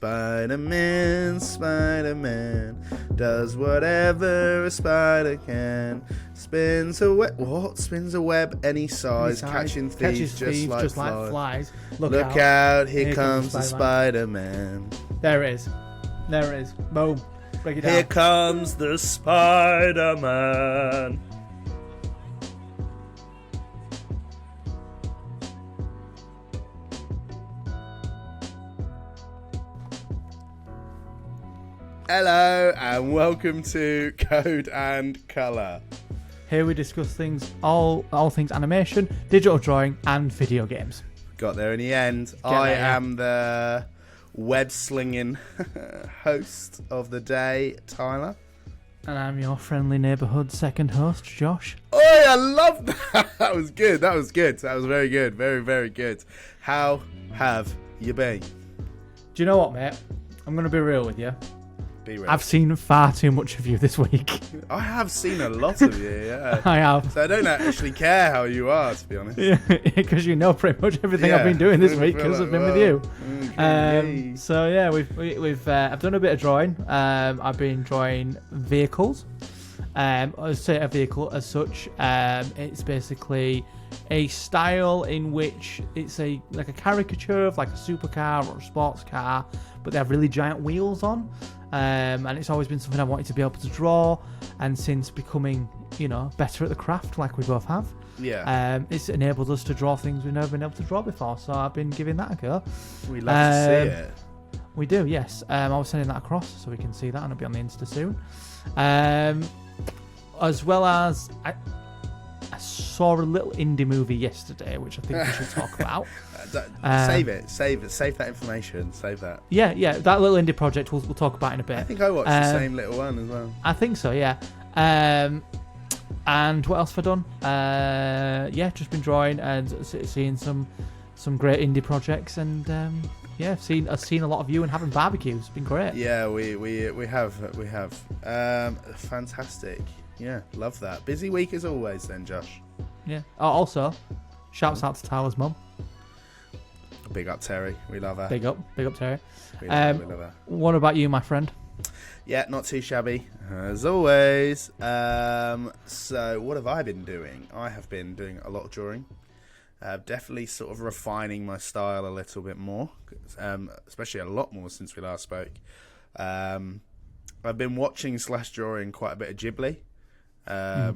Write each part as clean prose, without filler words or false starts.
Spiderman, Spiderman does whatever a spider can. Spins a web. What? Spins a web any size, catching thieves just like flies. Look out! Here comes the Spider-Man. There it is. Boom. Break it down. Here comes the Spider-Man. Hello and welcome to Code and Colour. Here we discuss things, all things animation, digital drawing and video games. Got there in the end. I am the web-slinging host of the day, Tyler. And I'm your friendly neighbourhood second host, Josh. Oh, I love that. That was good. That was very good. Very, very good. How have you been? Do you know what, mate? I'm going to be real with you. Be real. I've seen far too much of you this week. I have seen a lot of you, yeah. I have. So I don't actually care how you are, to be honest. Yeah, because you know pretty much everything I've been doing this week because I've been with you. Okay. So yeah, we've I've done a bit of drawing. I've been drawing vehicles. I'll say a vehicle as such. It's basically a style in which it's like a caricature of like a supercar or a sports car, but they have really giant wheels on. And it's always been something I wanted to be able to draw, and since becoming, better at the craft like we both have, it's enabled us to draw things we've never been able to draw before. So I've been giving that a go. We love to see it. We do, yes. I was sending that across so we can see that, and it'll be on the Insta soon. As well as I saw a little indie movie yesterday, which I think we should talk about. Save that information. Save that. Yeah, that little indie project we'll talk about in a bit. I think I watched the same little one as well. I think so, yeah. And what else have I done? Just been drawing and seeing some great indie projects, and I've seen a lot of you and having barbecues. It's been great. Yeah, we have. Fantastic. Yeah, love that. Busy week as always then, Josh. Yeah. Oh, also, shouts out to Tyler's mum. Big up Terry. We love her. Big up Terry. We love her. What about you, my friend? Yeah, not too shabby as always. So what have I been doing? I have been doing a lot of drawing. Definitely sort of refining my style a little bit more, especially a lot more since we last spoke. I've been watching / drawing quite a bit of Ghibli.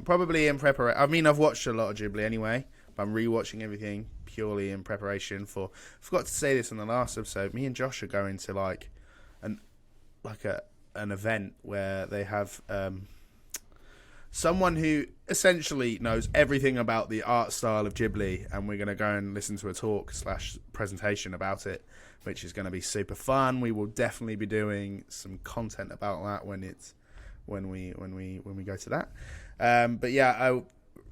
Probably in preparation. I mean, I've watched a lot of Ghibli anyway, but I'm rewatching everything purely in preparation for. I forgot to say this in the last episode. Me and Josh are going to an event where they have someone who essentially knows everything about the art style of Ghibli, and we're going to go and listen to a talk / presentation about it, which is going to be super fun. We will definitely be doing some content about that when we go to that. But yeah, I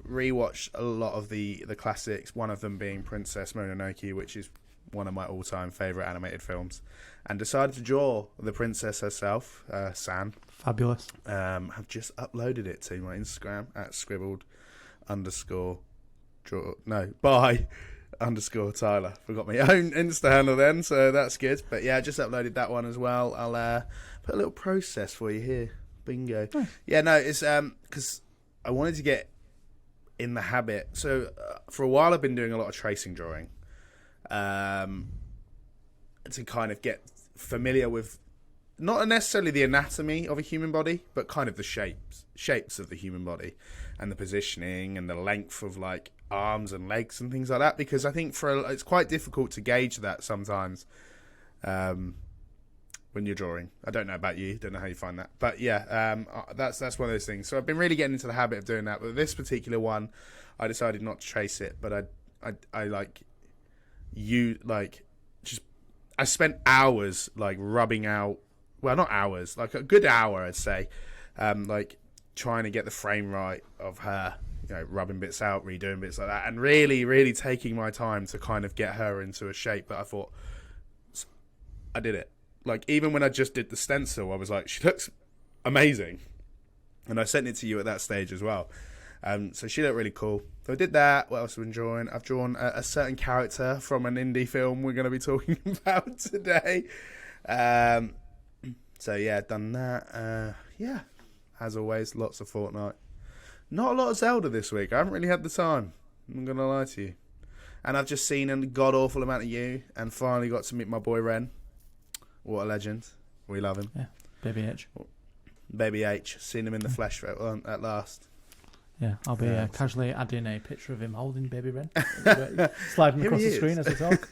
rewatched a lot of the classics. One of them being Princess Mononoke, which is one of my all-time favorite animated films, and decided to draw the princess herself, San. Fabulous. Have just uploaded it to my Instagram at @by_Tyler. Forgot my own Insta handle then, so that's good. But yeah, I just uploaded that one as well. I'll put a little process for you here. Bingo. Nice. Yeah, no, it's because I wanted to get in the habit. So for a while I've been doing a lot of tracing drawing, to kind of get familiar with not necessarily the anatomy of a human body, but kind of the shapes of the human body, and the positioning and the length of arms and legs and things like that. Because I think it's quite difficult to gauge that sometimes when you're drawing. I don't know about you, don't know how you find that, but yeah, that's one of those things. So I've been really getting into the habit of doing that. But this particular one, I decided not to trace it, but I spent hours rubbing out. Well, not hours, a good hour, I'd say, trying to get the frame right of her, rubbing bits out, redoing bits like that, and really, really taking my time to kind of get her into a shape that I thought, I did it. Even when I just did the stencil, I was like, she looks amazing. And I sent it to you at that stage as well. So she looked really cool. So I did that. What else have I been drawing? I've drawn a certain character from an indie film we're going to be talking about today. So yeah, done that. Yeah, as always, lots of Fortnite. Not a lot of Zelda this week. I haven't really had the time. I'm not gonna lie to you. And I've just seen a god awful amount of you, and finally got to meet my boy Ren. What a legend. We love him. Yeah, Baby H. Baby H. Seen him in the flesh at last. Yeah, I'll be casually adding a picture of him holding Baby Ren, sliding across the screen as we talk.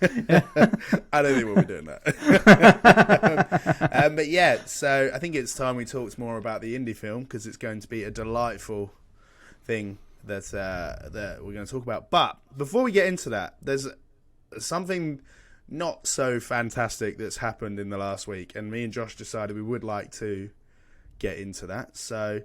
I don't think we'll be doing that. But yeah, so I think it's time we talked more about the indie film, because it's going to be a delightful thing that we're going to talk about. But before we get into that, there's something not so fantastic that's happened in the last week, and me and Josh decided we would like to get into that. So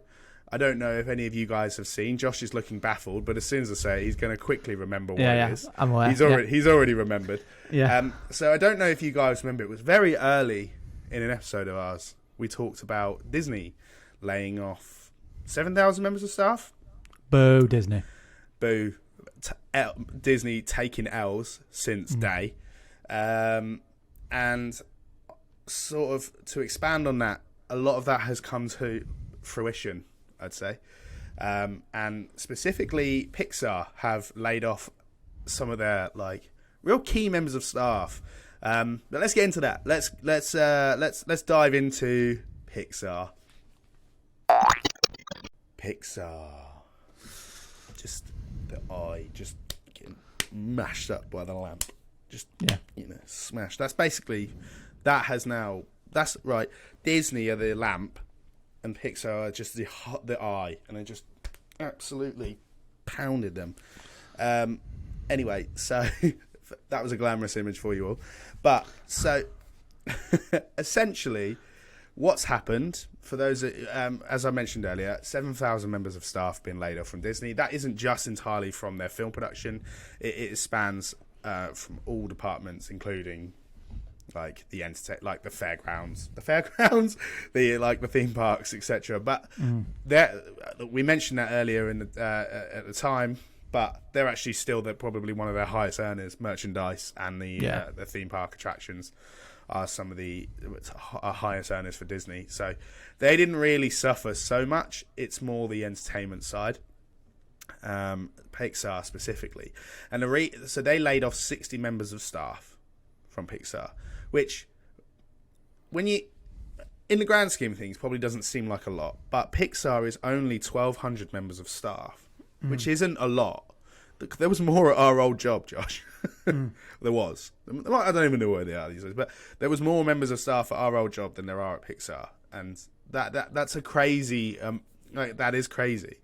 I don't know if any of you guys have seen. Josh is looking baffled, but as soon as I say it, he's going to quickly remember what it is. I'm aware. He's already remembered. Yeah. So I don't know if you guys remember. It was very early in an episode of ours. We talked about Disney laying off 7,000 members of staff. Boo, Disney. Boo. Disney taking L's since day. And sort of to expand on that, a lot of that has come to fruition, I'd say. And specifically, Pixar have laid off some of their real key members of staff. But let's get into that. Let's dive into Pixar. Pixar. Just the eye just getting mashed up by the lamp. Just smashed. That's basically that's right. Disney are the lamp, and Pixar are just the eye, and they just absolutely pounded them. Anyway, so that was a glamorous image for you all. But so essentially, what's happened for those, as I mentioned earlier, 7,000 members of staff being laid off from Disney. That isn't just entirely from their film production. It spans from all departments, including the fairgrounds, the theme parks, etc. But we mentioned that earlier in at the time. But they're actually still probably one of their highest earners. Merchandise and the theme park attractions are some of the highest earners for Disney. So they didn't really suffer so much. It's more the entertainment side. Pixar specifically. And so they laid off 60 members of staff from Pixar, which in the grand scheme of things probably doesn't seem like a lot. But Pixar is only 1,200 members of staff, which isn't a lot. There was more at our old job, Josh. There was. I don't even know where they are these days, but there was more members of staff at our old job than there are at Pixar, and that's a crazy. That is crazy.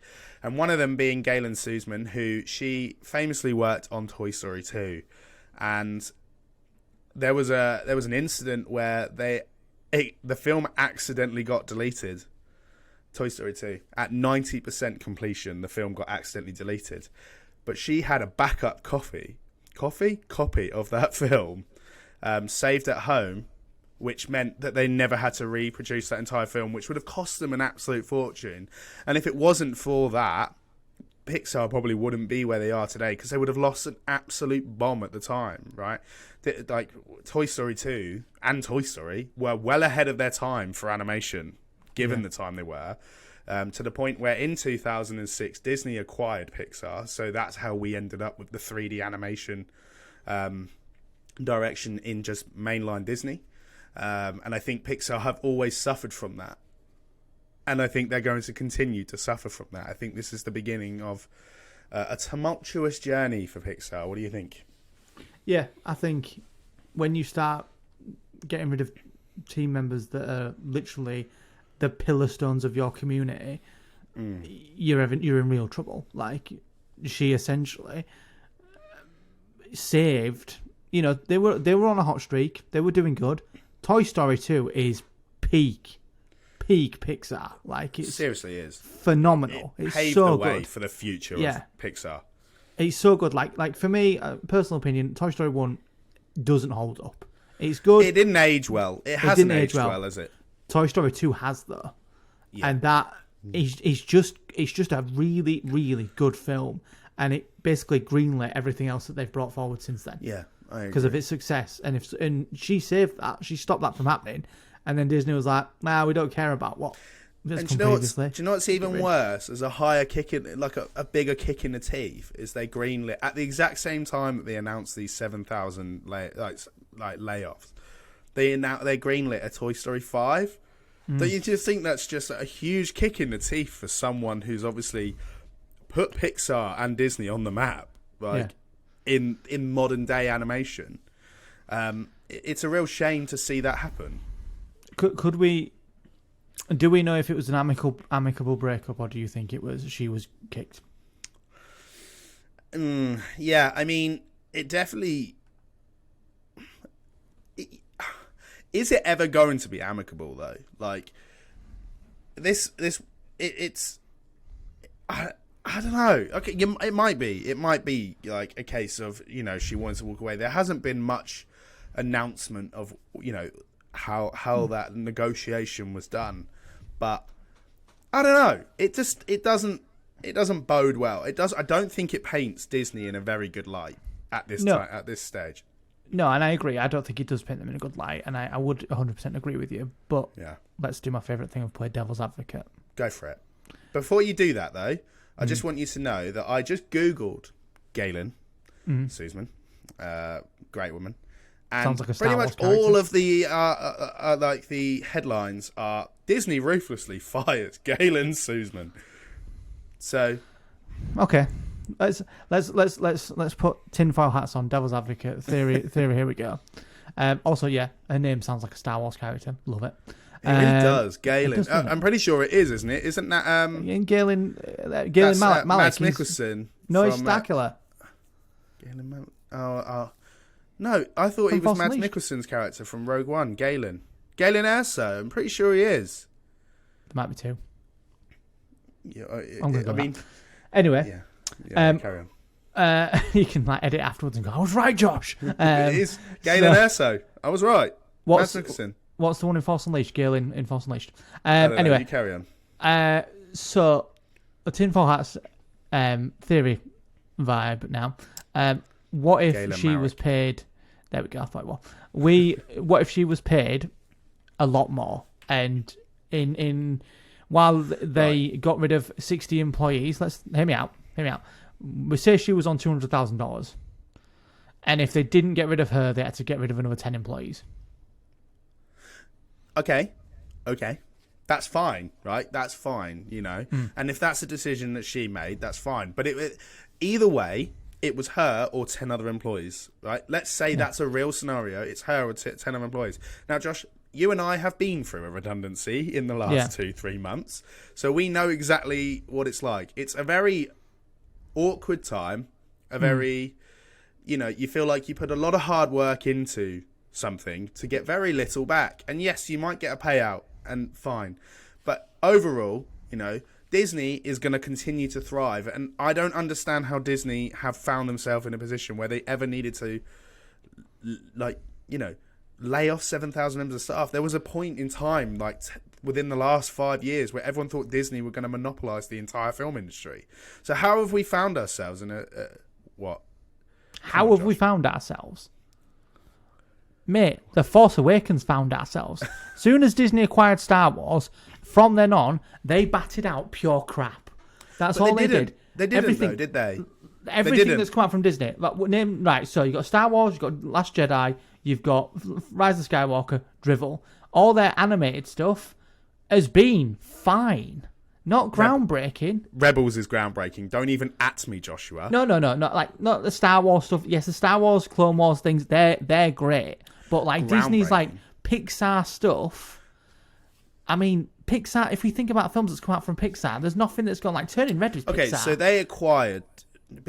And one of them being Galen Sussman, who she famously worked on Toy Story 2, and there was an incident where the film accidentally got deleted. Toy Story 2 at 90% completion, the film got accidentally deleted, but she had a backup copy of that film saved at home, which meant that they never had to reproduce that entire film, which would have cost them an absolute fortune. And if it wasn't for that, Pixar probably wouldn't be where they are today, because they would have lost an absolute bomb at the time, right? Like Toy Story 2 and Toy Story were well ahead of their time for animation, given the time they were, to the point where in 2006 Disney acquired Pixar, so that's how we ended up with the 3D animation direction in just mainline Disney. And I think Pixar have always suffered from that, and I think they're going to continue to suffer from that. I think this is the beginning of a tumultuous journey for Pixar. What do you think? Yeah, I think when you start getting rid of team members that are literally the pillar stones of your community, you're in real trouble. Like, she essentially saved. They were on a hot streak. They were doing good. Toy Story 2 is peak Pixar. Like, it seriously is phenomenal. It it's paved so the way good for the future of Pixar. It's so good. Like for me, personal opinion, Toy Story 1 doesn't hold up. It's good. It didn't age well. It hasn't aged well, has it? Toy Story 2 has, though. Yeah. And that it's just a really, really good film. And it basically greenlit everything else that they've brought forward since then. Yeah. because of its success. And she saved that, she stopped that from happening, and then Disney was like, "Nah, we don't care about what." And do you know what's even worse? As a higher kick in, like a bigger kick in the teeth, is they greenlit at the exact same time that they announced these 7,000 layoffs. They greenlit a Toy Story 5. Don't you just think that's just a huge kick in the teeth for someone who's obviously put Pixar and Disney on the map, in modern day animation? It's a real shame to see that happen. Could we? Do we know if it was an amicable breakup, or do you think she was kicked? Yeah, I mean, it definitely. Is it ever going to be amicable though? Like it's. I don't know. Okay, it might be. It might be like a case of she wants to walk away. There hasn't been much announcement of how that negotiation was done, but I don't know. It doesn't bode well. It does. I don't think it paints Disney in a very good light at this time, at this stage. No, and I agree. I don't think it does paint them in a good light, and I would 100% agree with you. But let's do my favourite thing of play devil's advocate. Go for it. Before you do that, though, I just want you to know that I just Googled Galen Sussman, great woman. And sounds like a Star pretty Wars much character. all of the like the headlines are Disney ruthlessly fires Galen Sussman. So, okay, let's put tinfoil hats on. Devil's advocate theory. Here we go. Also, her name sounds like a Star Wars character. Love it. It really does, Galen. I'm pretty sure it is, isn't it? Isn't that Galen Malik? Mads Mikkelsen. No, he's Dracula. Galen Malik. No, I thought he was Mads Mikkelsen's character from Rogue One, Galen. Galen Erso, I'm pretty sure he is. There might be two. Yeah, I mean, anyway. Carry on. You can edit afterwards and go, I was right, Josh. It is Galen Erso. I was right. Mads Mikkelsen. What's the one in Force Unleashed? Galen in Force Unleashed. Anyway, you carry on. So, a tinfoil hats theory vibe now. What if Galen she Marek. was paid? There we go. I thought it was. What if she was paid a lot more? And in while they got rid of 60 employees, hear me out. We say she was on $200,000, and if they didn't get rid of her, they had to get rid of another 10 employees. Okay, that's fine, right? That's fine, And if that's a decision that she made, that's fine. But either way, it was her or 10 other employees, right? Let's say that's a real scenario. It's her or 10 other employees. Now, Josh, you and I have been through a redundancy in the last 2-3 months, so we know exactly what it's like. It's a very awkward time, a very, you feel like you put a lot of hard work into something to get very little back. And yes, you might get a payout, and fine. But overall, Disney is going to continue to thrive. And I don't understand how Disney have found themselves in a position where they ever needed to, lay off 7,000 members of staff. There was a point in time, within the last 5 years, where everyone thought Disney were going to monopolise the entire film industry. So how have we found ourselves in what? How have we found ourselves? Mate, The Force Awakens found ourselves. Soon as Disney acquired Star Wars, from then on, they batted out pure crap. That's all they did. They didn't, though, did they? Everything that's come out from Disney. So you've got Star Wars, you've got Last Jedi, you've got Rise of Skywalker, Drivel. All their animated stuff has been fine. Not groundbreaking. Rebels is groundbreaking. Don't even at me, Joshua. No. Not the Star Wars stuff. Yes, the Star Wars, Clone Wars things, they're great. But Disney's Pixar stuff. I mean, Pixar, if we think about films that's come out from Pixar, there's nothing that's gone Turning Red was Pixar. Okay, so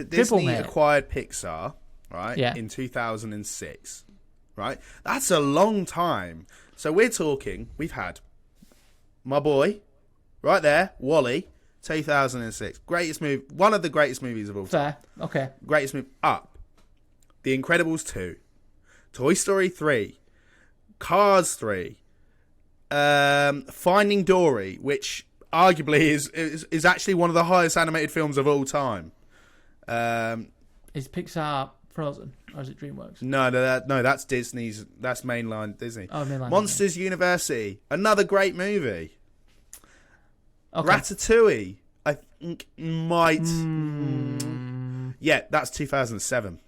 Disney acquired Pixar, right? Yeah. In 2006, right? That's a long time. So we've had my boy, right there, Wall-E, 2006. Greatest movie, one of the greatest movies of all time. Fair, okay. Greatest movie, Up, The Incredibles 2, Toy Story 3, Cars 3, Finding Dory, which arguably is actually one of the highest animated films of all time. Is Pixar Frozen, or is it DreamWorks? No, that's Disney's. That's mainline Disney. Oh, mainline. Monsters University, another great movie. Okay. Ratatouille, I think might. Yeah, that's 2007.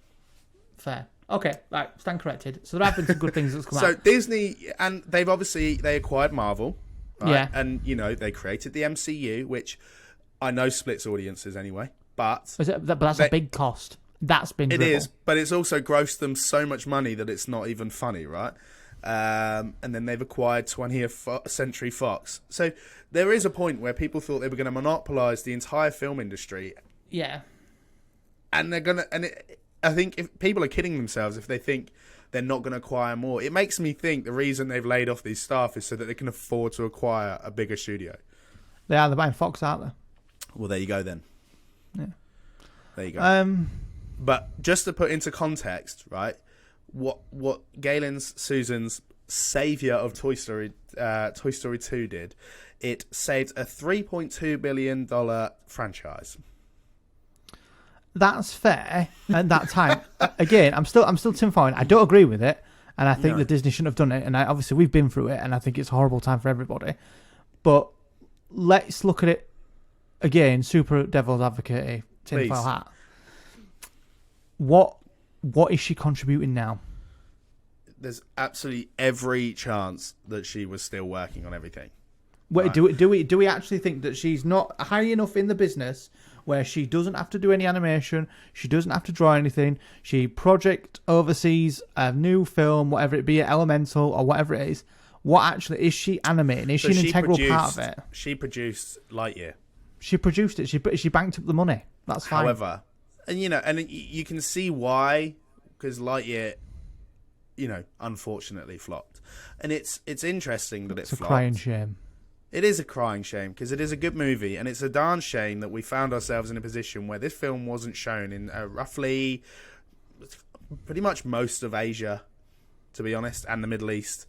Fair. Okay, right, stand corrected. So there have been some good things that's come out. So Disney, and they acquired Marvel, right? Yeah. And they created the MCU, which I know splits audiences anyway. But that's a big cost. That's been it dribble. is, but it's also grossed them so much money that it's not even funny, right? And then they've acquired 20th Century Fox. So there is a point where people thought they were going to monopolize the entire film industry. Yeah. And they're gonna, I think if people are kidding themselves if they think they're not going to acquire more. It makes me think the reason they've laid off these staff is so that they can afford to acquire a bigger studio. They're buying Fox, aren't they? Well, there you go then. Yeah. There you go. But just to put into context, right? What Galen's Susan's savior of Toy Story 2 did, it saved a $3.2 billion franchise. That's fair at that time. Again, I'm still Tim Fine. I don't agree with it, and I think that Disney shouldn't have done it. And obviously we've been through it, and I think it's a horrible time for everybody. But let's look at it again. Super devil's advocate, tinfoil hat. What is she contributing now? There's absolutely every chance that she was still working on everything. Wait, right. Do we actually think that she's not high enough in the business where she doesn't have to do any animation, she doesn't have to draw anything, she project oversees a new film, whatever it be, Elemental or whatever it is? What actually is she animating? Is she an integral part of it? She produced Lightyear. She produced it. She banked up the money. That's fine. However, and you can see why, because Lightyear, unfortunately flopped, and it's interesting that it's flopped. It's a crying shame. It is a crying shame because it is a good movie, and it's a darn shame that we found ourselves in a position where this film wasn't shown in roughly, pretty much most of Asia, to be honest, and the Middle East,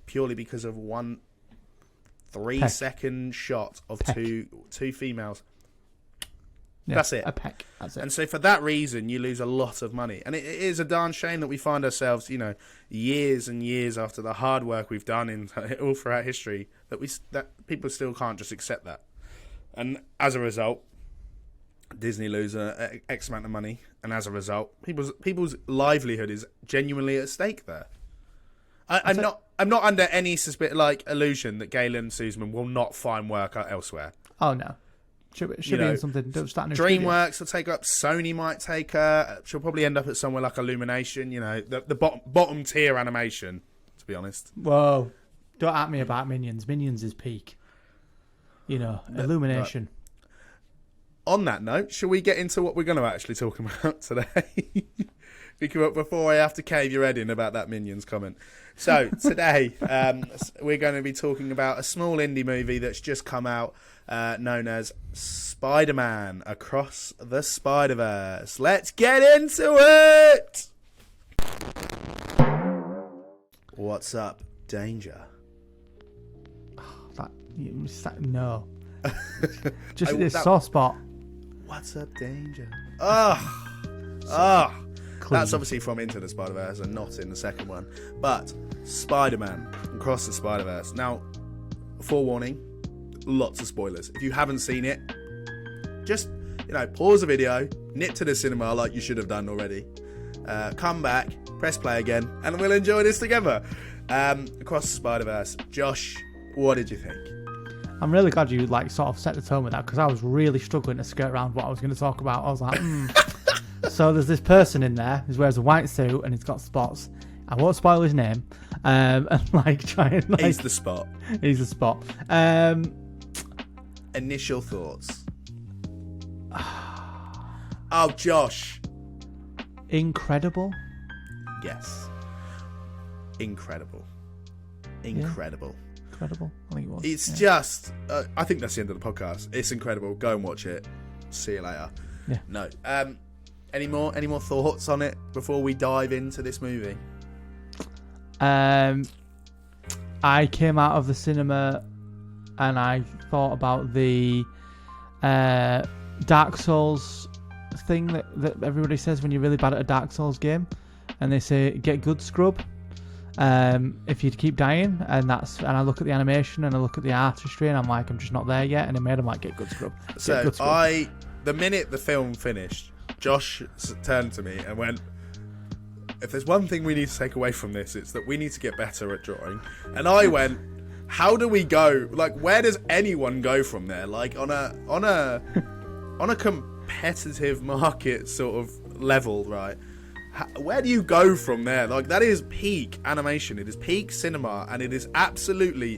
purely because of one 3-second shot of two females. Yeah, that's it. A peck. That's it. And so for that reason, you lose a lot of money. And it is a darn shame that we find ourselves, years and years after the hard work we've done in all throughout history, that people still can't just accept that. And as a result, Disney lose X amount of money. And as a result, people's livelihood is genuinely at stake there. I'm not under any illusion that Galen Sussman will not find work elsewhere. Oh no. Should be in something. DreamWorks will take her up. Sony might take her. She'll probably end up at somewhere like Illumination. The bottom tier animation. To be honest. Whoa! Don't at me about Minions. Minions is peak. Illumination. On that note, shall we get into what we're going to actually talk about today? Before I have to cave your head in about that Minions comment. So today we're going to be talking about a small indie movie that's just come out, known as Spiderman Across the Spiderverse. Let's get into it! What's up, Danger? No. Just this soft spot. What's up, Danger? That's obviously from Into the Spider-Verse and not in the second one. But Spider-Man Across the Spider-Verse. Now, forewarning, lots of spoilers. If you haven't seen it, just, pause the video, nip to the cinema like you should have done already. Come back, press play again, and we'll enjoy this together. Across the Spider-Verse. Josh, what did you think? I'm really glad you sort of set the tone with that, because I was really struggling to skirt around what I was going to talk about. I was like, So there's this person in there who wears a white suit and he's got spots. I won't spoil his name. He's the spot. He's the spot. Initial thoughts. Oh, Josh. Incredible. Yes. Incredible. Yeah. Incredible. I think it was. It's just. I think that's the end of the podcast. It's incredible. Go and watch it. See you later. Yeah. No. Any more thoughts on it before we dive into this movie? I came out of the cinema and I thought about the Dark Souls thing that everybody says when you're really bad at a Dark Souls game, and they say get good scrub. If you keep dying, and I look at the animation and I look at the artistry, and I'm like, I'm just not there yet, and it made him like get good scrub. So the minute the film finished, Josh turned to me and went, if there's one thing we need to take away from this, it's that we need to get better at drawing. And I went, how do we go? Like, where does anyone go from there? Like, on a competitive market sort of level, right? Where do you go from there? Like, that is peak animation. It is peak cinema, and it is absolutely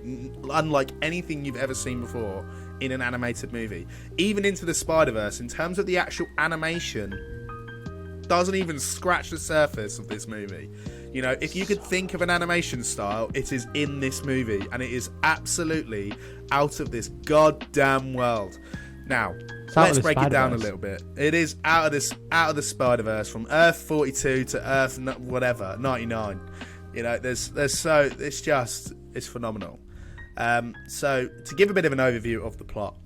unlike anything you've ever seen before in an animated movie. Even Into the Spider-Verse, in terms of the actual animation, doesn't even scratch the surface of this movie. You know, if you could think of an animation style, it is in this movie, and it is absolutely out of this goddamn world. Now, let's break it down a little bit. It is out of the Spider-Verse, from Earth 42 to Earth whatever 99. You know, it's phenomenal. So to give a bit of an overview of the plot,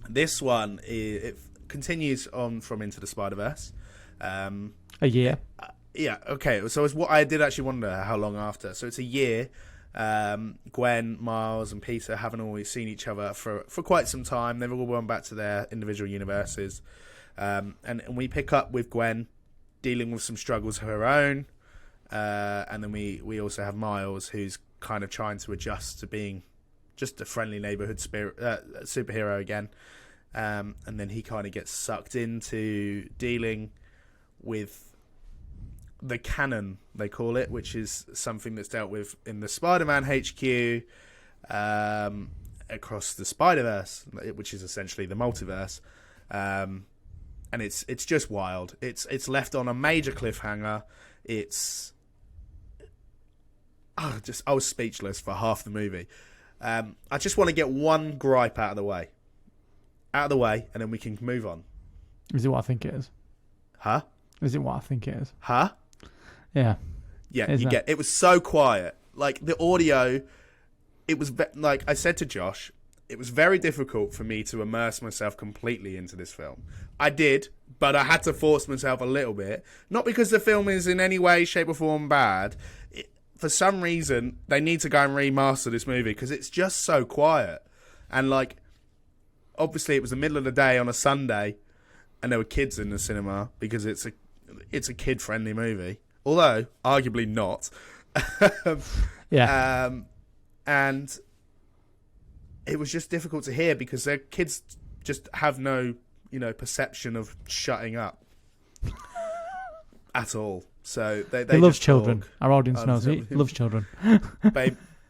this one it continues on from Into the Spider-Verse. A year. Yeah. Okay. So it's what I did actually wonder how long after. So it's a year. Gwen, Miles, and Peter haven't always seen each other for quite some time. They've all gone back to their individual universes, and we pick up with Gwen dealing with some struggles of her own, and then we also have Miles, who's kind of trying to adjust to being just a friendly neighborhood superhero again, and then he kind of gets sucked into dealing with the canon, they call it, which is something that's dealt with in the Spider-Man HQ, Across the Spiderverse, which is essentially the multiverse, and it's just wild. It's left on a major cliffhanger. I was speechless for half the movie. I just want to get one gripe out of the way, and then we can move on. Is it what I think it is? Huh? Is it what I think it is? Huh? Yeah. Yeah, it was so quiet. Like, the audio, it was, like I said to Josh, it was very difficult for me to immerse myself completely into this film. I did, but I had to force myself a little bit. Not because the film is in any way, shape or form bad. For some reason, they need to go and remaster this movie because it's just so quiet. And, like, obviously it was the middle of the day on a Sunday and there were kids in the cinema because it's a kid-friendly movie. Although, arguably not. Yeah. And it was just difficult to hear because their kids just have no, perception of shutting up at all. So they love just children. talk. Our audience knows he loves children.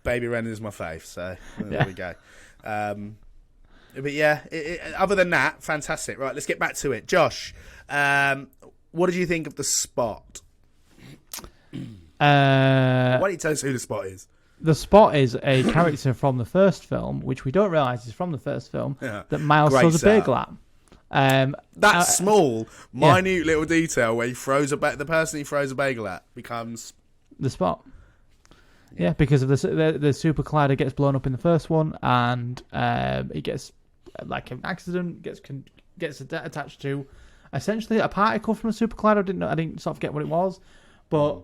Baby Ren is my fave, so there we go. But yeah, other than that, fantastic. Right, let's get back to it. Josh, what did you think of The Spot? Why don't you tell us who The Spot is? The Spot is a character from the first film, which we don't realise is from the first film, that Miles throws a bagel at. That small, minute little detail where he throws the person he throws a bagel at becomes The Spot. Yeah, because of the super collider gets blown up in the first one, and it gets like an accident gets attached to essentially a particle from a super collider. I didn't sort of get what it was, but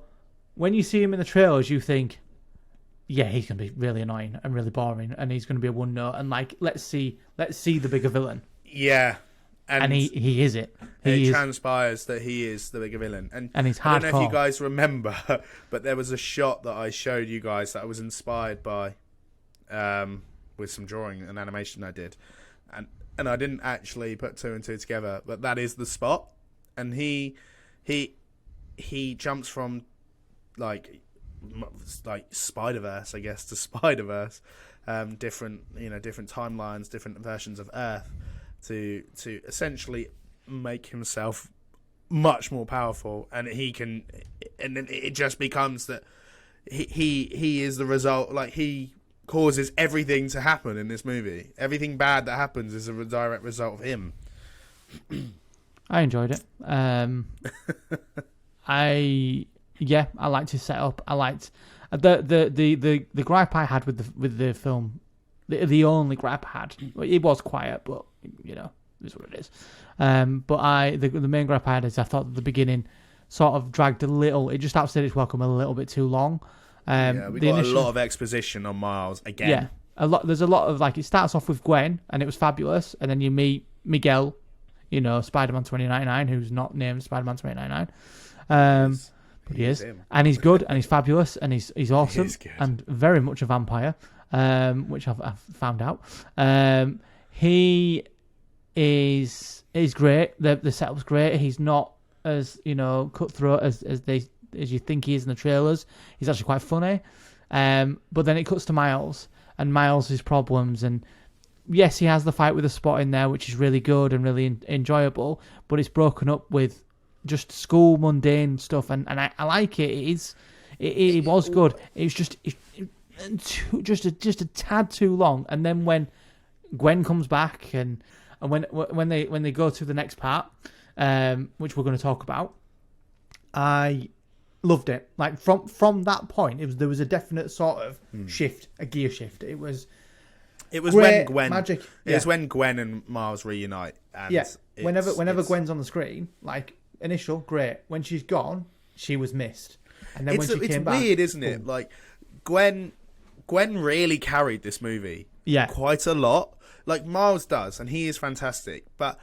when you see him in the trailers, you think, yeah, he's gonna be really annoying and really boring, and he's gonna be a one note, and like let's see the bigger villain. Yeah. And he is it. It transpires that he is the bigger villain. And he's hardcore. I don't know if you guys remember, but there was a shot that I showed you guys that I was inspired by with some drawing and animation I did. And I didn't actually put two and two together, but that is The Spot. And he jumps from like Spider-Verse, I guess, to Spider-Verse. Different timelines, different versions of Earth. To essentially make himself much more powerful, and it just becomes that he is the result. Like, he causes everything to happen in this movie. Everything bad that happens is a direct result of him. I enjoyed it. I liked his setup. I liked the gripe I had with the film. The only gripe I had, it was quiet, but is what it is. But the main gripe I had is I thought that the beginning sort of dragged a little. It just outstayed its welcome a little bit too long. We got a lot of exposition on Miles again. Yeah, there's a lot of it starts off with Gwen, and it was fabulous, and then you meet Miguel, Spider-Man 2099, who's not named Spider-Man 2099. But he is. And he's good, and he's fabulous, and he's awesome, and very much a vampire, which I've found out. He is great. The setup's great. He's not as cutthroat as you think he is in the trailers. He's actually quite funny. But then it cuts to Miles and Miles' problems, and yes, he has the fight with the Spot in there, which is really good and really enjoyable. But it's broken up with just school mundane stuff, and I like it. It was good. It was just a tad too long. And then when Gwen comes back, and when they go to the next part, which we're going to talk about, I loved it. Like from that point, there was a definite sort of shift, a gear shift. It was when Gwen magic. It was when Gwen and Miles reunite. And whenever Gwen's on the screen, initial great. When she's gone, she was missed. And then when she came back, it's weird, isn't it? Like Gwen really carried this movie. Yeah, quite a lot. Like Miles does, and he is fantastic. But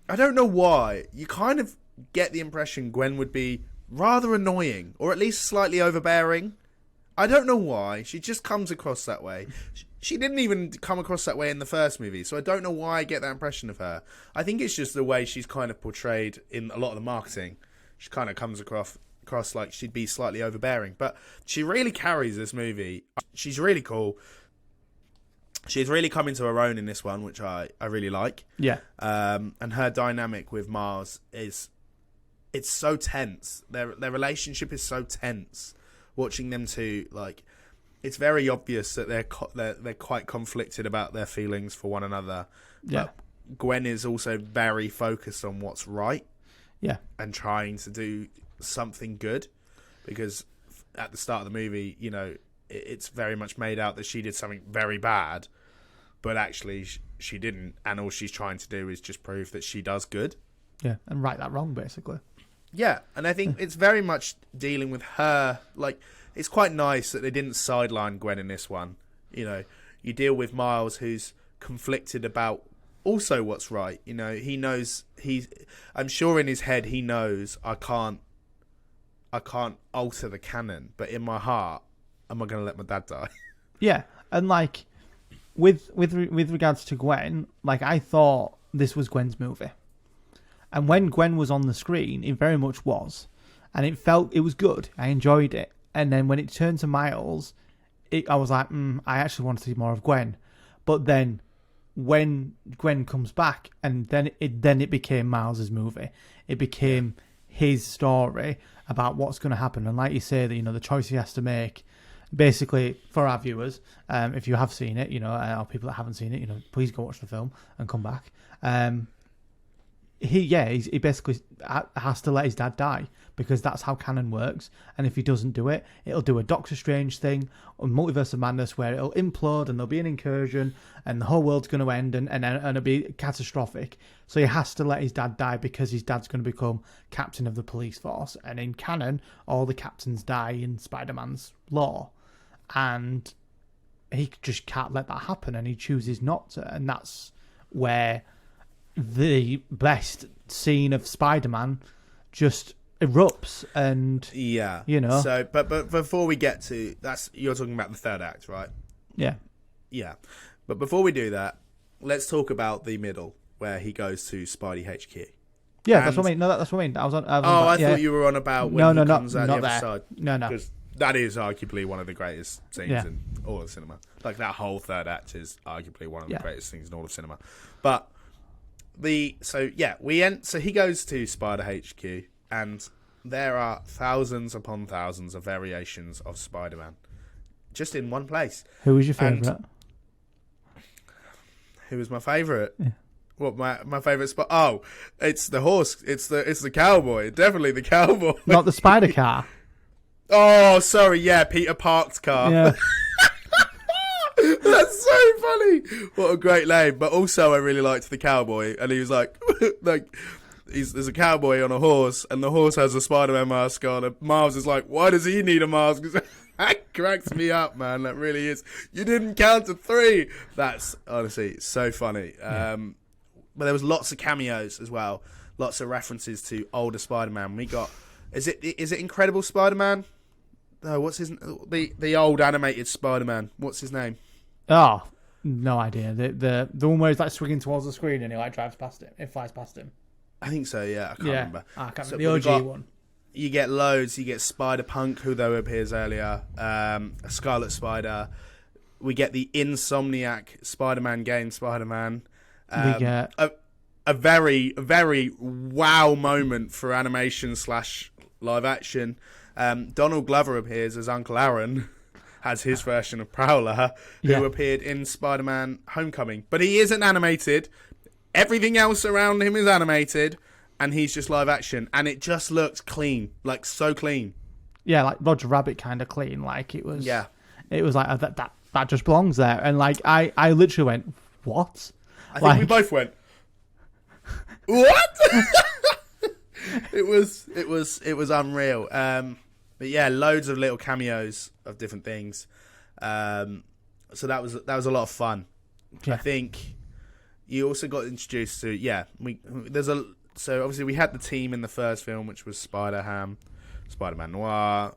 I don't know why. You kind of get the impression Gwen would be rather annoying, or at least slightly overbearing. I don't know why. She just comes across that way. She didn't even come across that way in the first movie, so I don't know why I get that impression of her. I think it's just the way she's kind of portrayed in a lot of the marketing. She kind of comes across like she'd be slightly overbearing, but she really carries this movie. She's really cool. She's really come into her own in this one, which I really like. Yeah. And her dynamic with Mars it's so tense. Their relationship is so tense. Watching them two, it's very obvious that they're quite conflicted about their feelings for one another. Yeah. But Gwen is also very focused on what's right. Yeah. And trying to do something good, because at the start of the movie, it's very much made out that she did something very bad, but actually she didn't, and all she's trying to do is just prove that she does good. Yeah, and right that wrong, basically. Yeah, and I think it's very much dealing with her. It's quite nice that they didn't sideline Gwen in this one. You deal with Miles, who's conflicted about also what's right. He knows I'm sure in his head he knows I can't alter the canon, but in my heart, am I going to let my dad die? Yeah, and with regards to Gwen, I thought this was Gwen's movie. And when Gwen was on the screen, it very much was. And it was good. I enjoyed it. And then when it turned to Miles, I was like, I actually want to see more of Gwen. But then when Gwen comes back, and then it became Miles's movie. It became his story about what's going to happen. And like you say, that the choice he has to make, basically, for our viewers, if you have seen it, or people that haven't seen it, please go watch the film and come back. He basically has to let his dad die, because that's how canon works. And if he doesn't do it, it'll do a Doctor Strange thing, or Multiverse of Madness, where it'll implode and there'll be an incursion and the whole world's going to end and it'll be catastrophic. So he has to let his dad die, because his dad's going to become captain of the police force. And in canon, all the captains die in Spider-Man's law. And he just can't let that happen, and he chooses not to. And that's where the best scene of Spider-Man just erupts, and So, but before we get to you're talking about the third act, right? Yeah. But before we do that, let's talk about the middle, where he goes to Spidey HQ. Yeah, that's what I mean. No, that's what I mean. I thought you were on about when he comes out the other side. No. Because that is arguably one of the greatest scenes in all of cinema. That whole third act is arguably one of the greatest things in all of cinema. But so he goes to Spider HQ, and there are thousands upon thousands of variations of Spider-Man just in one place. Who was your favourite? Who was my favourite? Yeah. What my favourite spot? Oh, it's the horse. It's the cowboy. Definitely the cowboy. Not the spider car. Oh, sorry. Yeah, Peter Park's car. Yeah. That's so funny. What a great name. But also, I really liked the cowboy, and he was like, there's a cowboy on a horse, and the horse has a Spider-Man mask on. And Miles is like, why does he need a mask? That cracks me up, man. That really is. You didn't count to 3. That's honestly so funny. Yeah. But there was lots of cameos as well. Lots of references to older Spider-Man. We got, is it Incredible Spider-Man? No, what's his the old animated Spider-Man? What's his name? Oh, no idea. The one where he's like swinging towards the screen and he like drives past him. It flies past him. I think so. Yeah, I can't remember. I can't remember the OG one. You get loads. You get Spider-Punk, who though appears earlier. Scarlet Spider. We get the Insomniac Spider-Man game, Spider-Man. We get a very, very wow moment for animation / live action. Donald Glover appears as Uncle Aaron, has his version of Prowler, who appeared in Spider-Man Homecoming. But he isn't animated. Everything else around him is animated, and he's just live action. And it just looks clean, like so clean. Yeah, like Roger Rabbit kind of clean. Like it was. Yeah. It was like that just belongs there. And like I literally went, what? I think we both went, what? It was unreal. But yeah, loads of little cameos of different things. So that was a lot of fun. Yeah. I think you also got introduced to so obviously we had the team in the first film, which was Spider-Ham, Spider-Man Noir,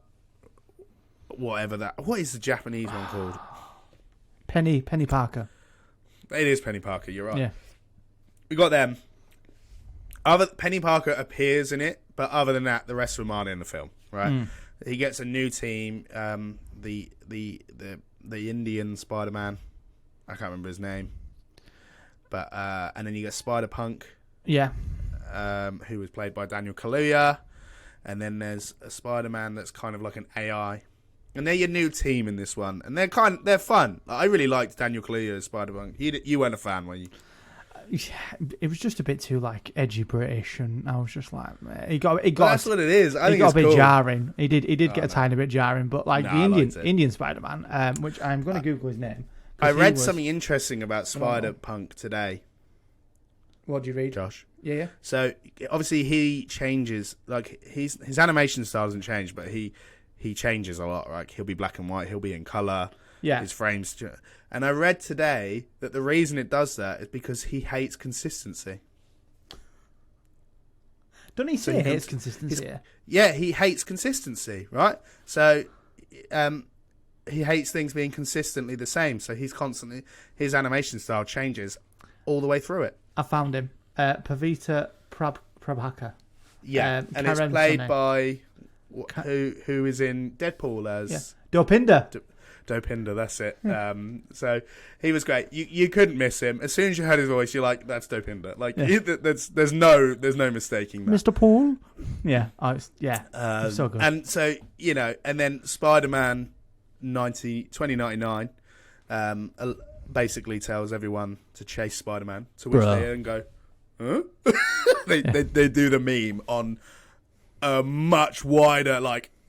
whatever that. What is the Japanese one called? Penny Parker. It is Penny Parker. You're right. Yeah. We got them. Penny Parker appears in it, but other than that, the rest of them aren't in the film, right? He gets a new team. The Indian Spider-Man. I can't remember his name, but and then you get Spider-Punk. Yeah. Who was played by Daniel Kaluuya, and then there's a Spider-Man that's kind of like an AI, and they're your new team in this one, and they're fun. I really liked Daniel Kaluuya as Spider-Punk. You weren't a fan, were you? It was just a bit too like edgy British, and I was just like, he got. That's what it is. I think got it's a bit cool. jarring. He did get a tiny bit jarring, but like the Indian Spider-Man, which I'm going to Google his name. I read something interesting about Spider-Punk today. What did you read, Josh? Yeah. So obviously he changes. Like his animation style doesn't change, but he changes a lot. Like he'll be black and white. He'll be in color. Yeah. His frames. And I read today that the reason it does that is because he hates consistency. Don't he say he hates consistency? Yeah, he hates consistency, right? So he hates things being consistently the same. So his animation style changes all the way through it. I found him. Pavita Prabhakar. Yeah, and Karen it's played Sonny. by who is in Deadpool as Dopinder. Dopinder, that's it. So he was great. You couldn't miss him. As soon as you heard his voice, you're like, that's Dopinder. Like there's no mistaking that. Mr. Paul. Yeah, it's so good. And so and then Spider-Man 2099 basically tells everyone to chase Spider-Man, to which they and go, huh? They do the meme on a much wider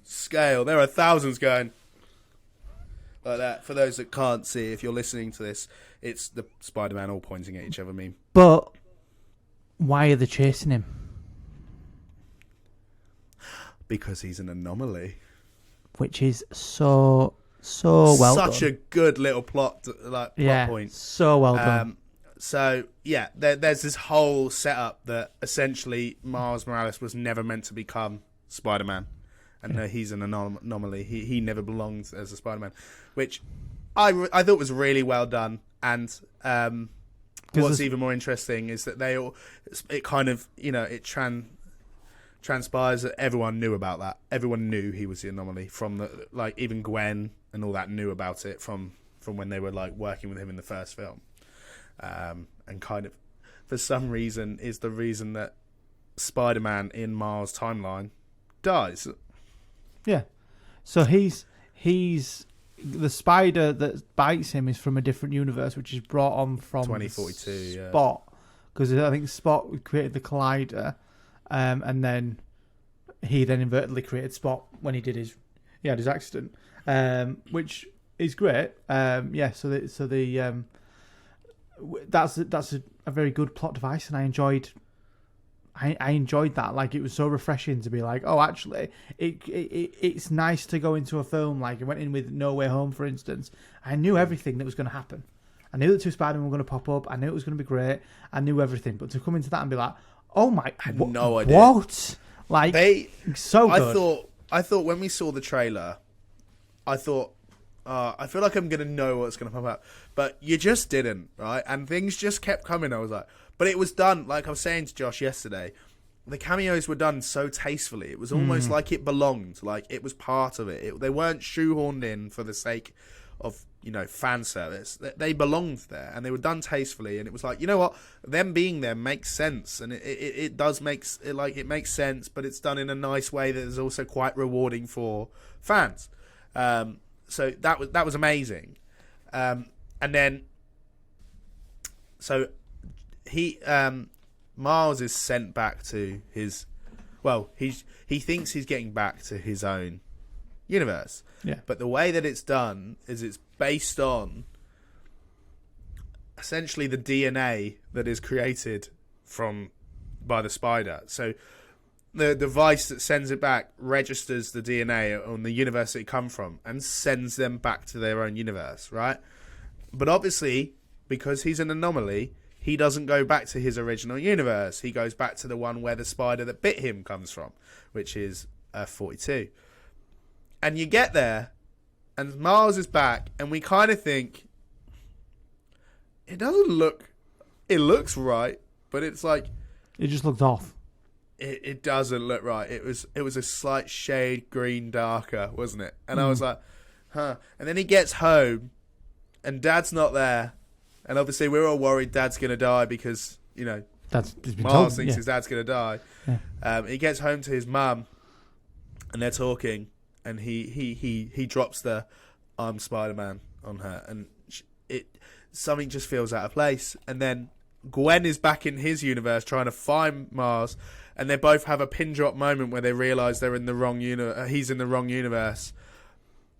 scale. There are thousands going like that. For those that can't see, if you're listening to this, it's the Spider-Man all pointing at each other meme. But why are they chasing him? Because he's an anomaly. Which is so well Such done. a good little plot point. So well done. So yeah, there's this whole setup that essentially Miles Morales was never meant to become Spider-Man, and he's an anomaly. He never belonged as a Spider-Man, which I thought was really well done. And what's even more interesting is that it transpires that everyone knew about that. Everyone knew he was the anomaly from even Gwen and all that knew about it from when they were working with him in the first film. And kind of, for some reason, is the reason that Spider-Man in Miles' timeline dies. Yeah. So he's the spider that bites him is from a different universe, which is brought on from 2042. Spot, because I think Spot created the Collider, and then he inadvertently created Spot when he did his accident, which It's great. That's a very good plot device, and I enjoyed that. Like, it was so refreshing to be like, oh, actually, it's nice to go into a film. Like, I went in with No Way Home, for instance. I knew everything that was going to happen. I knew that two Spider-Men were going to pop up. I knew it was going to be great. I knew everything. But to come into that and be like, oh my, I had no idea. What? Like, so good. I thought when we saw the trailer, I thought, I feel like I'm going to know what's going to pop up. But you just didn't, right? And things just kept coming. I was like, but it was done, like I was saying to Josh yesterday, the cameos were done so tastefully. It was almost like it belonged, like it was part of it. They weren't shoehorned in for the sake of, fan service. They belonged there, and they were done tastefully. And it was like, you know what? Them being there makes sense, and it does it makes sense, but it's done in a nice way that is also quite rewarding for fans. So that was amazing. And then, so he Miles is sent back to his, he thinks he's getting back to his own universe. Yeah. But the way that it's done is it's based on essentially the DNA that is created by the spider. So the device that sends it back registers the DNA on the universe that it come from and sends them back to their own universe, right? But obviously, because he's an anomaly, he doesn't go back to his original universe. He goes back to the one where the spider that bit him comes from, which is 42. And you get there, and Miles is back, and we kind of think, it looks right, but it's like... It just looked off. It doesn't look right. It was a slight shade green darker, wasn't it? And I was like, huh. And then he gets home, and Dad's not there. And obviously we're all worried Dad's going to die because, Miles thinks his dad's going to die. Yeah. He gets home to his mum, and they're talking, and he drops the "I'm Spider-Man" on her, and something just feels out of place. And then Gwen is back in his universe trying to find Miles, and they both have a pin drop moment where they realise they're in the wrong he's in the wrong universe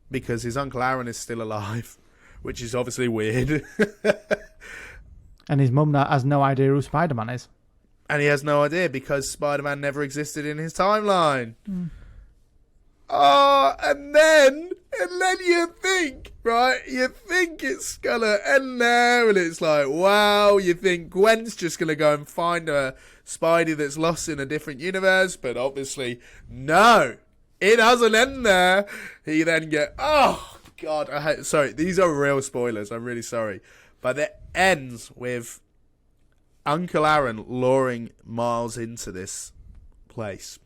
because his Uncle Aaron is still alive, which is obviously weird. And his mum has no idea who Spider-Man is. And he has no idea because Spider-Man never existed in his timeline. Oh, and then you think, right? You think it's gonna end there, and it's like, wow. You think Gwen's just gonna go and find a Spidey that's lost in a different universe, but obviously, no. It doesn't end there. He then oh God, sorry, these are real spoilers. I'm really sorry, but it ends with Uncle Aaron luring Miles into this place.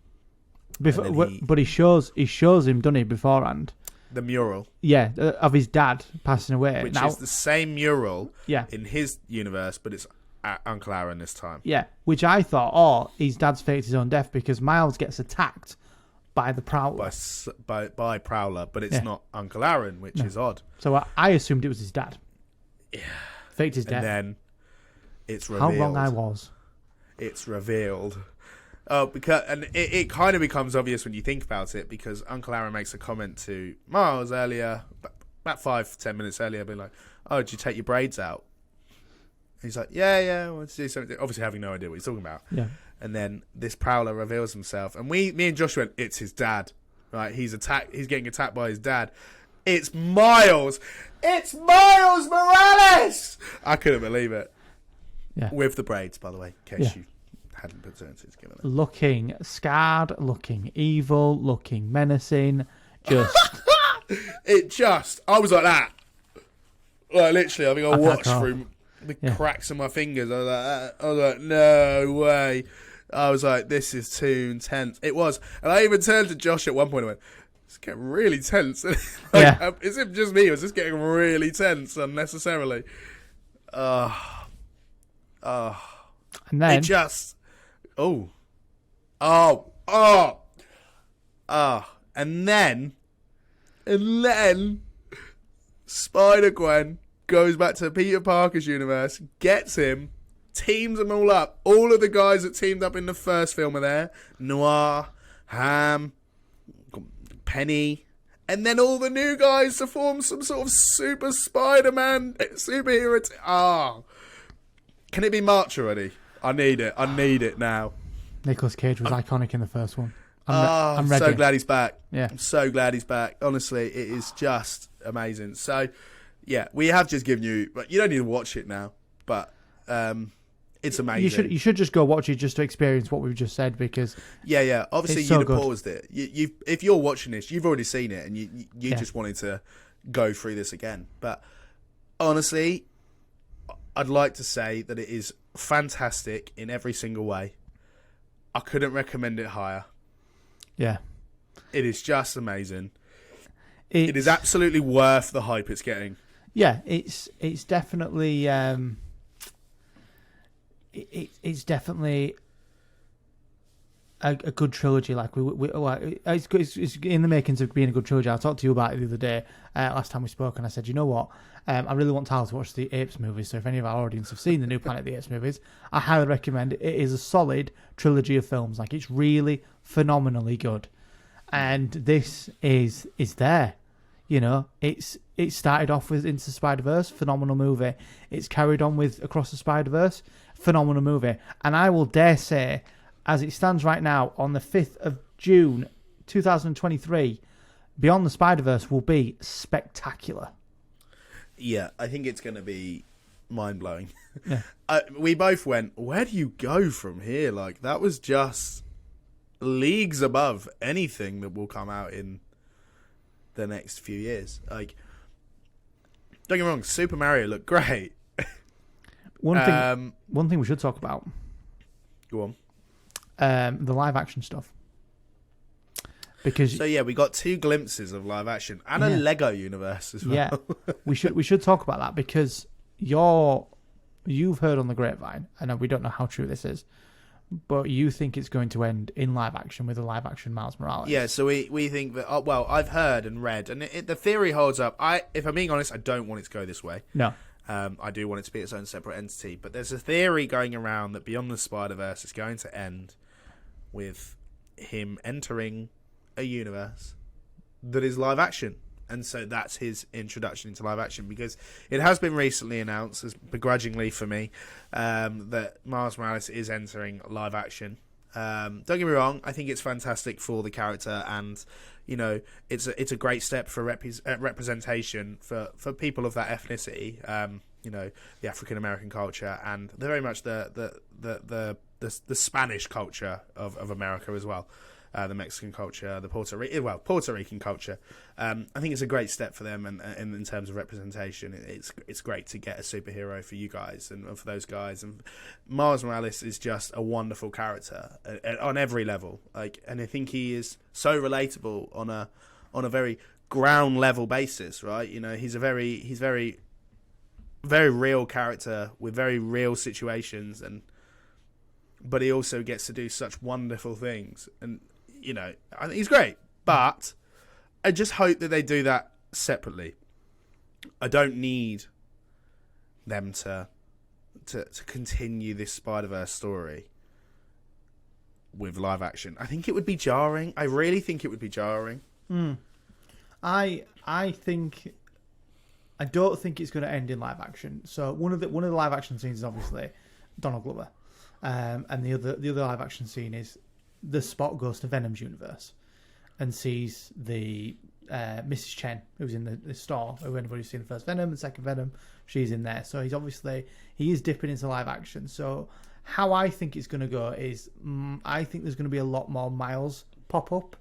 But he shows him, doesn't he, beforehand? The mural. Yeah, of his dad passing away. Which is the same mural yeah. in his universe, but it's Uncle Aaron this time. Yeah, which I thought, his dad's faked his own death because Miles gets attacked by the Prowler. By Prowler, but it's not Uncle Aaron, which is odd. So I assumed it was his dad. Yeah. Faked his death. And then it's revealed. How wrong I was. It's revealed. Oh, because it kind of becomes obvious when you think about it, because Uncle Aaron makes a comment to Miles earlier, about 5-10 minutes earlier, being like, "Oh, did you take your braids out?" And he's like, "Yeah, I want to do something." Obviously, having no idea what he's talking about. Yeah. And then this Prowler reveals himself, and me and Josh went, "It's his dad, right? He's getting attacked by his dad. It's Miles. It's Miles Morales." I couldn't believe it. Yeah. With the braids, by the way, in case you hadn't put two and two together. Looking scarred, looking evil, looking menacing. Just I was like that. Like, literally, I think I watched through the cracks of my fingers. I was like, no way. I was like, this is too intense. It was. And I even turned to Josh at one point and went, it's getting really tense. Is it just me, or is this getting really tense unnecessarily? And then... It just... And then Spider-Gwen goes back to Peter Parker's universe, gets him, teams them all up. All of the guys that teamed up in the first film are there. Noir, Ham, Penny, and then all the new guys to form some sort of super Spider-Man superhero. Can it be March already? I need it now. Nicolas Cage was iconic in the first one. I'm ready. so glad he's back. Yeah. I'm so glad he's back. Honestly, it is just amazing. So, yeah, we have just given you, but you don't need to watch it now. But it's amazing. You should just go watch it just to experience what we've just said, because yeah. Obviously, it's so you'd have good. paused it. If you're watching this, you've already seen it, and you just wanted to go through this again. But honestly, I'd like to say that it is fantastic in every single way. I couldn't recommend it higher. Yeah. It is just amazing. It is absolutely worth the hype it's getting. Yeah, it's definitely it's definitely a good trilogy. Like it's in the makings of being a good trilogy. I talked to you about it the other day, last time we spoke, and I said, you know what? I really want Tyler to watch the Apes movies. So if any of our audience have seen the new Planet of the Apes movies, I highly recommend it. It is a solid trilogy of films. Like, it's really phenomenally good, and this is there. You know, it started off with Into the Spiderverse, phenomenal movie. It's carried on with Across the Spiderverse, phenomenal movie. And I will dare say, as it stands right now, on the 5th of June 2023, Beyond the Spider-Verse will be spectacular. Yeah, I think it's going to be mind-blowing. Yeah. We both went, where do you go from here? Like, that was just leagues above anything that will come out in the next few years. Like, don't get me wrong, Super Mario looked great. One thing we should talk about. Go on. The live action stuff. Because so yeah, we got 2 glimpses of live action and a Lego universe as well. Yeah, we should talk about that, because you've heard on the grapevine, and we don't know how true this is, but you think it's going to end in live action with a live action Miles Morales. Yeah, so we think that. Well, I've heard and read, and the theory holds up. If I'm being honest, I don't want it to go this way. No. I do want it to be its own separate entity, but there's a theory going around that Beyond the Spider-Verse is going to end with him entering a universe that is live action, and so that's his introduction into live action, because it has been recently announced, as begrudgingly for me, that Miles Morales is entering live action. Don't get me wrong, I think it's fantastic for the character, and you know, it's a great step for representation for people of that ethnicity. You know, the African American culture, and they're very much the Spanish culture of America as well. The Mexican culture, the Puerto Rican culture. I think it's a great step for them, and in terms of representation, it's great to get a superhero for you guys and for those guys. And Miles Morales is just a wonderful character on every level. And I think he is so relatable on a very ground level basis, right? You know, he's very very real character with very real situations, but he also gets to do such wonderful things. And you know, I think he's great, but I just hope that they do that separately. I don't need them to continue this Spider-Verse story with live action. I think it would be jarring. I really think it would be jarring. I don't think it's going to end in live action. So one of the live action scenes is obviously Donald Glover, and the other live action scene is the Spot goes to Venom's universe and sees the Mrs. Chen, who's in the store. Everybody's seen the first Venom and second Venom, she's in there. So he is dipping into live action. So how I think it's going to go is, I think there's going to be a lot more Miles pop up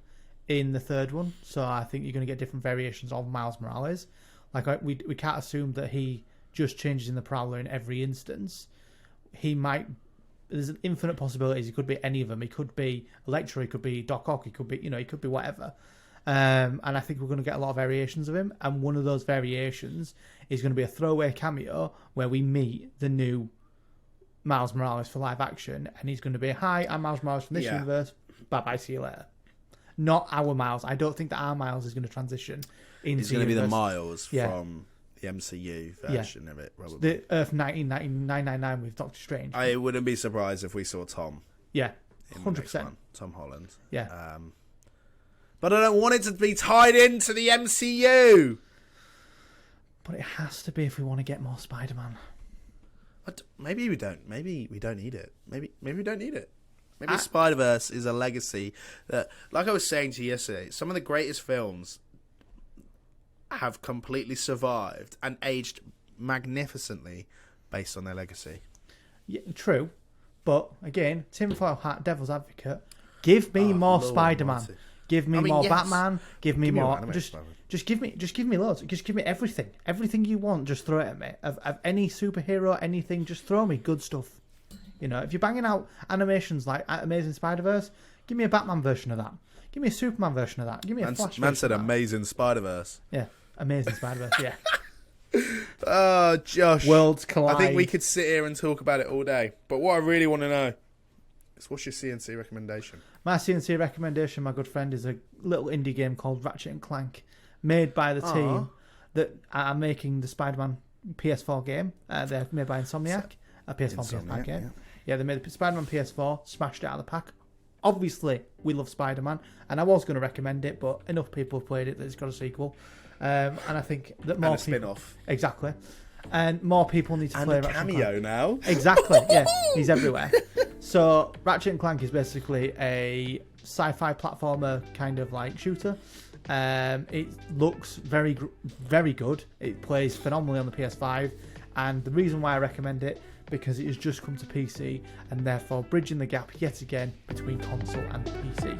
in the third one. So I think you're going to get different variations of Miles Morales. Like, we can't assume that he just changes in the Prowler in every instance. There's an infinite possibilities. He could be any of them. He could be Electro. He could be Doc Ock. He could be whatever. And I think we're going to get a lot of variations of him. And one of those variations is going to be a throwaway cameo where we meet the new Miles Morales for live action. And he's going to be, hi, I'm Miles Morales from this universe. Bye-bye, see you later. Not our Miles. I don't think that our Miles is going to transition into It's going to be the Miles Yeah. from the MCU version of it, probably. The Earth 999 with Doctor Strange. I wouldn't be surprised if we saw Tom. Yeah, in the next 100%. one. Tom Holland. Yeah. But I don't want it to be tied into the MCU. But it has to be if we want to get more Spider-Man. Maybe we don't. Maybe we don't need it. Maybe we don't need it. Maybe Spider-Verse is a legacy that, like I was saying to you yesterday, some of the greatest films have completely survived and aged magnificently based on their legacy. Yeah, true. But again, tinfoil hat, devil's advocate. Give me more Lord Spider-Man. Almighty. Give me more yes. Batman. Give me more. Just Just give me loads. Just give me everything. Everything you want, just throw it at me. Of any superhero, anything, just throw me good stuff. You know, if you're banging out animations like Amazing Spider-Verse, give me a Batman version of that. Give me a Superman version of that. Give me a Flash version. Man said of that. Amazing Spider-Verse. Yeah, Amazing Spider-Verse. Yeah. Oh, Josh. Worlds collide. I think we could sit here and talk about it all day. But what I really want to know is, what's your CNC recommendation? My CNC recommendation, my good friend, is a little indie game called Ratchet and Clank, made by the team that are making the Spider-Man PS4 game. They're made by Insomniac, a PS4 PS5 game. Yeah, they made the Spider-Man PS4, smashed it out of the pack. Obviously, we love Spider-Man, and I was going to recommend it, but enough people have played it that it's got a sequel. And I think that more people... spin-off. Exactly. And more people need to play And a Ratchet cameo and Clank. now. Exactly, yeah. He's everywhere. So, Ratchet and Clank is basically a sci-fi platformer kind of like shooter. It looks very, very good. It plays phenomenally on the PS5. And the reason why I recommend it, because it has just come to PC and therefore bridging the gap yet again between console and PC.